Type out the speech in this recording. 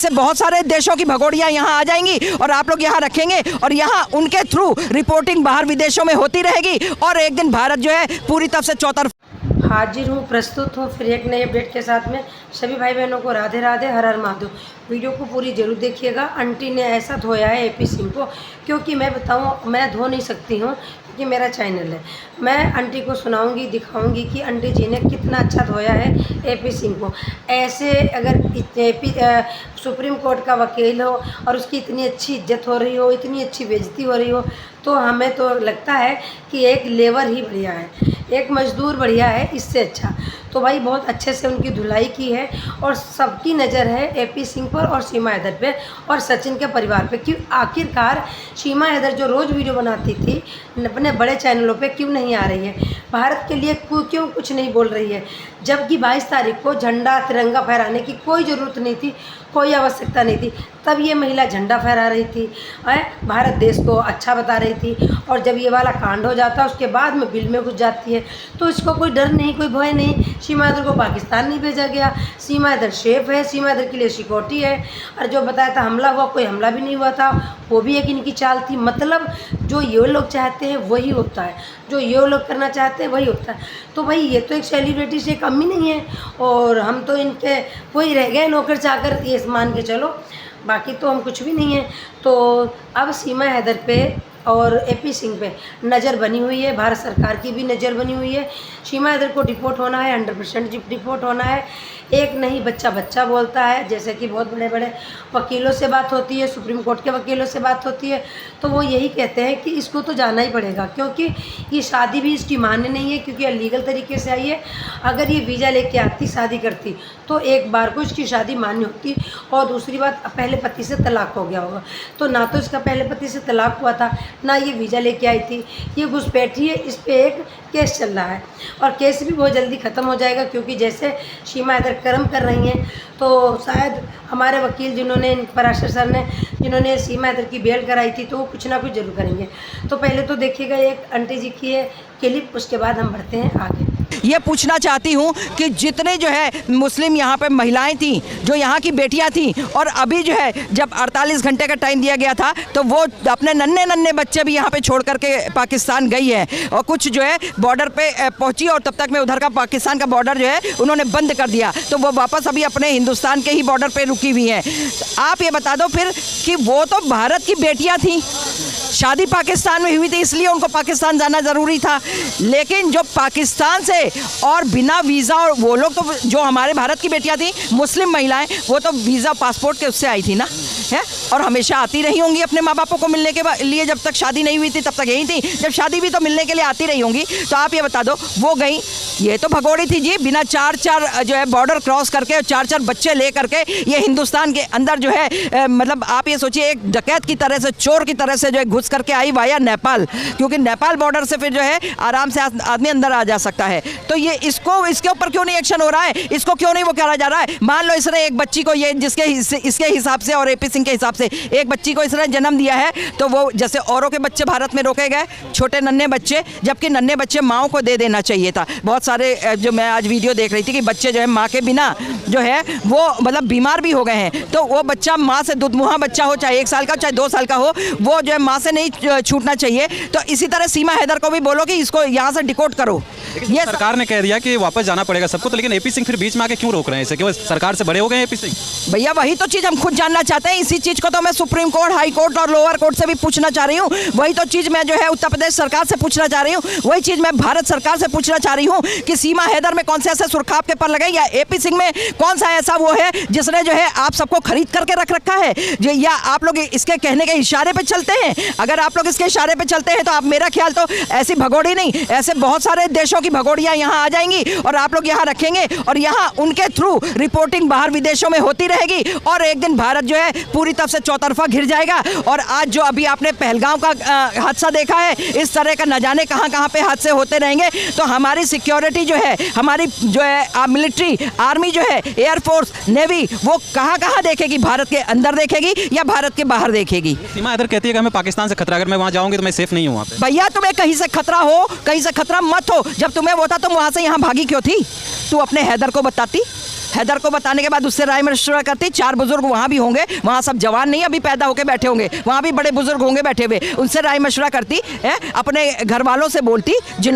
से बहुत सारे देशों की भगोड़ियां यहाँ आ जाएंगी और आप लोग यहाँ रखेंगे और यहाँ उनके थ्रू रिपोर्टिंग बाहर विदेशों में होती रहेगी और एक दिन भारत जो है पूरी तरह से चौतरफा। हाजिर हूँ, प्रस्तुत हूँ फिर एक नए अपडेट के साथ में। सभी भाई बहनों को राधे राधे, हर हर महादेव। वीडियो को पूरी जरूर देखिएगा। आंटी ने ऐसा धोया है एपी सिंह को, क्योंकि मैं बताऊँ मैं धो नहीं सकती हूँ क्योंकि मेरा चैनल है। मैं आंटी को सुनाऊंगी, दिखाऊंगी कि आंटी जी ने कितना अच्छा धोया है एपी सिंह को। ऐसे अगर सुप्रीम कोर्ट का वकील हो और उसकी इतनी अच्छी इज्जत हो रही हो, इतनी अच्छी बेइज्जती हो रही हो, तो हमें तो लगता है कि एक लेबर ही बढ़िया है, एक मजदूर बढ़िया है इससे अच्छा। तो भाई बहुत अच्छे से उनकी धुलाई की है और सबकी नज़र है एपी सिंह पर और सीमा हैदर पे और सचिन के परिवार पे। क्यों आखिरकार सीमा हैदर जो रोज़ वीडियो बनाती थी अपने बड़े चैनलों पे क्यों नहीं आ रही है, भारत के लिए क्यों कुछ नहीं बोल रही है, जबकि 22 तारीख को झंडा तिरंगा फहराने की कोई ज़रूरत नहीं थी, कोई आवश्यकता नहीं थी। तब ये महिला झंडा फहरा रही थी, भारत देश को अच्छा बता रही थी। और जब ये वाला कांड हो जाता है उसके बाद में बिल में घुस जाती है, तो इसको कोई डर नहीं, कोई भय नहीं। सीमा हैदर को पाकिस्तान नहीं भेजा गया, सीमा हैदर सेफ है, सीमा हैदर के लिए सिक्योरिटी है। और जो बताया था हमला हुआ, कोई हमला भी नहीं हुआ था, वो भी एक इनकी चाल थी। मतलब जो ये लोग चाहते हैं वही होता है, जो ये लोग करना चाहते हैं वही होता है। तो भाई ये तो एक सेलिब्रिटी से कम ही नहीं है और हम तो इनके वही रह गए नौकर चाकर, ये मान के चलो, बाकी तो हम कुछ भी नहीं है। तो अब सीमा हैदर पे और एपी सिंह पे नज़र बनी हुई है, भारत सरकार की भी नज़र बनी हुई है। सीमा हैदर को डिपोर्ट होना है, 100% डिपोर्ट होना है। एक नहीं बच्चा बच्चा बोलता है, जैसे कि बहुत बड़े बड़े वकीलों से बात होती है, सुप्रीम कोर्ट के वकीलों से बात होती है, तो वो यही कहते हैं कि इसको तो जाना ही पड़ेगा, क्योंकि ये शादी भी इसकी मान्य नहीं है, क्योंकि अलीगल तरीके से आई है। अगर ये वीज़ा लेके आती, शादी करती, तो एक बार को इसकी शादी मान्य होती। और दूसरी बात, पहले पति से तलाक हो गया होगा, तो ना तो इसका पहले पति से तलाक हुआ था, ना ये वीज़ा लेके आई थी, ये घुसपैठी है। इस पर एक केस चल रहा है और केस भी बहुत जल्दी ख़त्म हो जाएगा, क्योंकि जैसे सीमा हैदर कर्म कर रही हैं, तो शायद हमारे वकील जिन्होंने पराशर सर ने जिन्होंने सीमा हैदर की बेल कराई थी, तो वो कुछ ना कुछ जरूर करेंगे। तो पहले तो देखिएगा एक आंटी जी की है क्लिप, उसके बाद हम बढ़ते हैं आगे। ये पूछना चाहती हूँ कि जितने जो है मुस्लिम यहाँ पे महिलाएं थी, जो यहाँ की बेटियाँ थी, और अभी जो है जब 48 घंटे का टाइम दिया गया था, तो वो अपने नन्हे नन्हे बच्चे भी यहाँ पे छोड़ करके पाकिस्तान गई है और कुछ जो है बॉर्डर पे पहुँची और तब तक में उधर का पाकिस्तान का बॉर्डर जो है उन्होंने बंद कर दिया, तो वो वापस अभी अपने हिंदुस्तान के ही बॉर्डर पर रुकी हुई हैं। आप ये बता दो फिर कि वो तो भारत की बेटियाँ थी, शादी पाकिस्तान में हुई थी, इसलिए उनको पाकिस्तान जाना ज़रूरी था। लेकिन जो पाकिस्तान से और बिना वीज़ा, और वो लोग तो जो हमारे भारत की बेटियां थी मुस्लिम महिलाएं, वो तो वीज़ा पासपोर्ट के उससे आई थी ना, है, और हमेशा आती रही होंगी अपने माँ बापों को मिलने के लिए। जब तक शादी नहीं हुई थी तब तक यही थी, जब शादी भी तो मिलने के लिए आती रही होंगी। तो आप ये बता दो, वो गई, ये तो भगोड़ी थी जी, बिना 4-4 जो है बॉर्डर क्रॉस करके 4-4 बच्चे ले करके ये हिंदुस्तान के अंदर जो है मतलब आप ये सोचिए एक डकैत की तरह से, चोर की तरह से जो है घुस करके आई वाया नेपाल, क्योंकि नेपाल बॉर्डर से फिर जो है आराम से आदमी अंदर आ जा सकता है। तो ये इसके ऊपर क्यों नहीं एक्शन हो रहा है, इसको क्यों नहीं वो करा जा रहा है? मान लो इसने एक बच्ची को, ये इसके हिसाब से और एपी सिंह के हिसाब से एक बच्ची को इसने जन्म दिया है, तो वो जैसे औरों के बच्चे भारत में रोके गए, छोटे नन्हे बच्चे, जबकि नन्हे बच्चे माओ को दे देना चाहिए था। बहुत सारे जो मैं आज वीडियो देख रही थी कि बच्चे जो है माँ के बिना जो है वो मतलब बीमार भी हो गए हैं, तो वो बच्चा माँ से दुधमुहा बच्चा हो, चाहे 1 साल का चाहे 2 साल का हो, वो जो है माँ से नहीं छूटना चाहिए। तो इसी तरह सीमा हैदर को भी बोलो कि इसको यहाँ से डिकोड करो। ये सरकार ने कह दिया कि वापस जाना पड़ेगा सबको, तो लेकिन एपी सिंह फिर बीच में आके क्यों रोक रहे हैं इसे? क्यों सरकार से बड़े हो गए हैं एपी सिंह? भैया वही तो चीज़ हम खुद जानना चाहते हैं। इसी चीज़ को तो मैं सुप्रीम कोर्ट, हाई कोर्ट और लोअर कोर्ट से भी पूछना चाह रही हूँ। वही तो चीज़ मैं जो है उत्तर प्रदेश सरकार से पूछना चाह रही हूँ, वही चीज़ मैं भारत सरकार से पूछना चाह रही हूँ कि सीमा हैदर में कौन से ऐसे सुरखाब के पर लगे, या एपी सिंह में कौन सा ऐसा वो है जिसने जो है आप सबको खरीद करके रख रखा है, या आप लोग इसके कहने के इशारे पे चलते हैं? अगर आप लोग इसके इशारे पे चलते हैं तो आप, मेरा ख्याल तो ऐसी भगोड़ी नहीं, ऐसे बहुत सारे देशों की भगोड़ियां यहाँ आ जाएंगी और आप लोग यहाँ रखेंगे और यहाँ उनके थ्रू रिपोर्टिंग बाहर विदेशों में होती रहेगी और एक दिन भारत जो है पूरी तरफ से चौतरफा घिर जाएगा। और आज जो अभी आपने पहलगांव का हादसा देखा है, इस तरह का न जाने कहाँ पे हादसे होते रहेंगे। तो हमारी सिक्योरिटी जो है, हमारी जो है मिलिट्री, आर्मी जो है, एयरफोर्स, नेवी, वो कहाँ देखेगी? भारत के अंदर देखेगी या भारत के बाहर देखेगी? सीमा हैदर कहती है कि हमें पाकिस्तान से खतरा, अगर मैं वहाँ जाऊँगी तो मैं सेफ नहीं हूँ वहाँ पे। भैया तुम्हें कहीं से खतरा हो, कहीं से खतरा मत हो, जब तुम्हें वो था तुम वहाँ से यहाँ भागी क्यों थी? तू अपने हैदर को बताती, हैदर को बताने के बाद उससे राय मशवरा करती, 4 बुजुर्ग वहाँ भी होंगे, वहाँ सब जवान नहीं अभी पैदा होके बैठे होंगे, वहाँ भी बड़े बुजुर्ग होंगे बैठे हुए, उनसे राय मशवरा करती है, अपने घर वालों से बोलती जिन